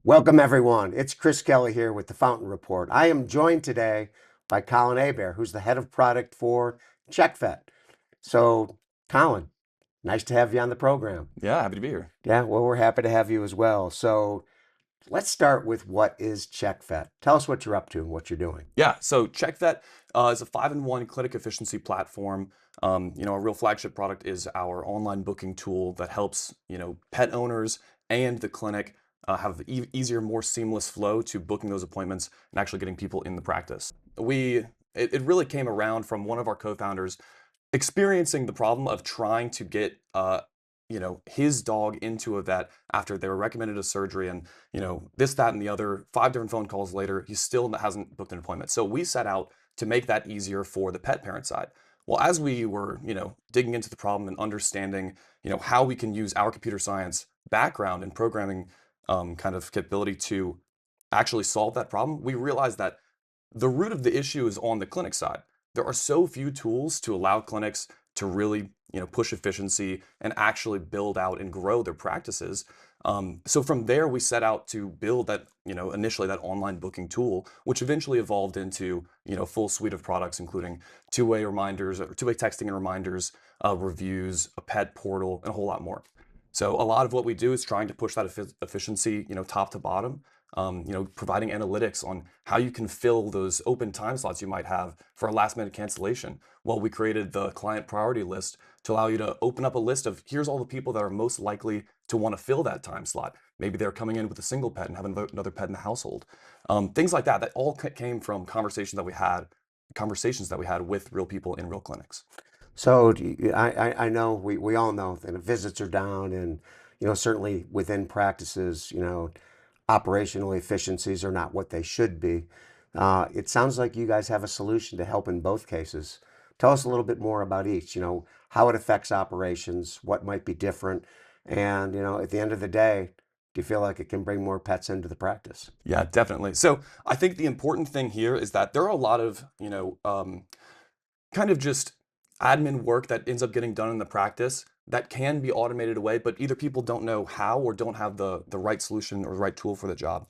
Welcome, everyone. It's Chris Kelly here with the Fountain Report. I am joined today by Colin Hebert, who's the head of product for Chckvet. So, Colin, nice to have you on the program. Yeah, happy to be here. Yeah, well, we're happy to have you as well. So, let's start with what is Chckvet. Tell us what you're up to and what you're doing. Yeah, so Chckvet is a 5-in-1 clinic efficiency platform. A real flagship product is our online booking tool that helps, pet owners and the clinic have easier, more seamless flow to booking those appointments and actually getting people in the practice. It really came around from one of our co-founders experiencing the problem of trying to get his dog into a vet after they were recommended a surgery, and this, that, and the other, 5 different phone calls later, he still hasn't booked an appointment. So we set out to make that easier for the pet parent side. Well, as we were digging into the problem and understanding how we can use our computer science background and programming kind of capability to actually solve that problem, we realized that the root of the issue is on the clinic side. There are so few tools to allow clinics to really, push efficiency and actually build out and grow their practices. So from there, we set out to build that, initially that online booking tool, which eventually evolved into, full suite of products, including two-way reminders, or two-way texting and reminders, reviews, a pet portal, and a whole lot more. So a lot of what we do is trying to push that efficiency, top to bottom. Providing analytics on how you can fill those open time slots you might have for a last minute cancellation. Well, we created the client priority list to allow you to open up a list of here's all the people that are most likely to want to fill that time slot. Maybe they're coming in with a single pet and have another pet in the household. Things like that. That all came from conversations that we had with real people in real clinics. So, I know we all know that visits are down, and certainly within practices, operational efficiencies are not what they should be. It sounds like you guys have a solution to help in both cases. Tell us a little bit more about each, how it affects operations, what might be different, and, at the end of the day, do you feel like it can bring more pets into the practice? Yeah, definitely. So I think the important thing here is that there are a lot of, kind of just admin work that ends up getting done in the practice that can be automated away, but either people don't know how or don't have the right solution or the right tool for the job.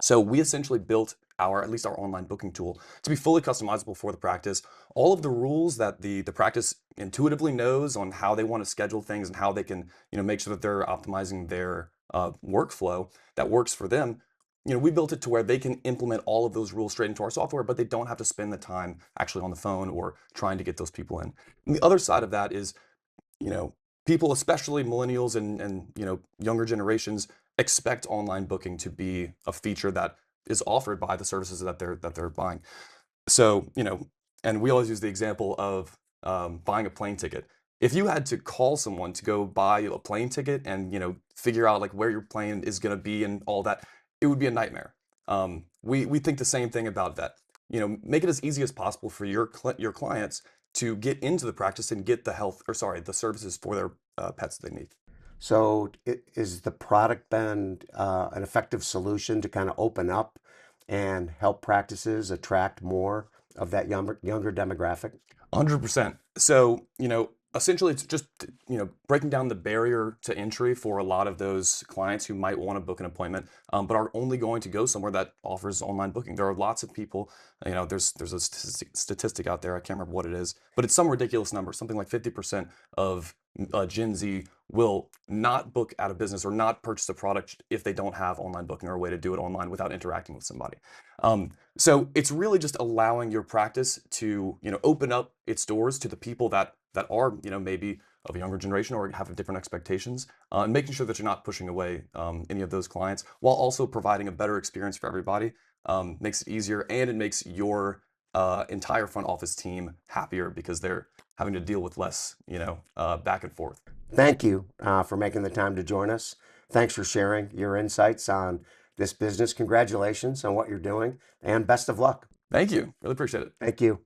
So we essentially built at least our online booking tool to be fully customizable for the practice. All of the rules that the practice intuitively knows on how they want to schedule things and how they can, make sure that they're optimizing their workflow that works for them. We built it to where they can implement all of those rules straight into our software, but they don't have to spend the time actually on the phone or trying to get those people in. And the other side of that is, you know, people, especially millennials and younger generations, expect online booking to be a feature that is offered by the services that they're buying. So, and we always use the example of buying a plane ticket. If you had to call someone to go buy a plane ticket and figure out like where your plane is going to be and all that, it would be a nightmare. We think the same thing about vet. Make it as easy as possible for your clients to get into the practice and get the services for their pets that they need. So is the product been an effective solution to kind of open up and help practices attract more of that younger demographic? 100%. So, essentially it's just, breaking down the barrier to entry for a lot of those clients who might want to book an appointment, but are only going to go somewhere that offers online booking. There are lots of people, there's a statistic out there, I can't remember what it is, but it's some ridiculous number, something like 50% of Gen Z will not book out of business or not purchase a product if they don't have online booking or a way to do it online without interacting with somebody. So it's really just allowing your practice to, open up its doors to the people that are, maybe of a younger generation or have different expectations, and making sure that you're not pushing away any of those clients, while also providing a better experience for everybody. Makes it easier, and it makes your entire front office team happier because they're having to deal with less, back and forth. Thank you for making the time to join us. Thanks for sharing your insights on this business. Congratulations on what you're doing, and best of luck. Thank you. Really appreciate it. Thank you.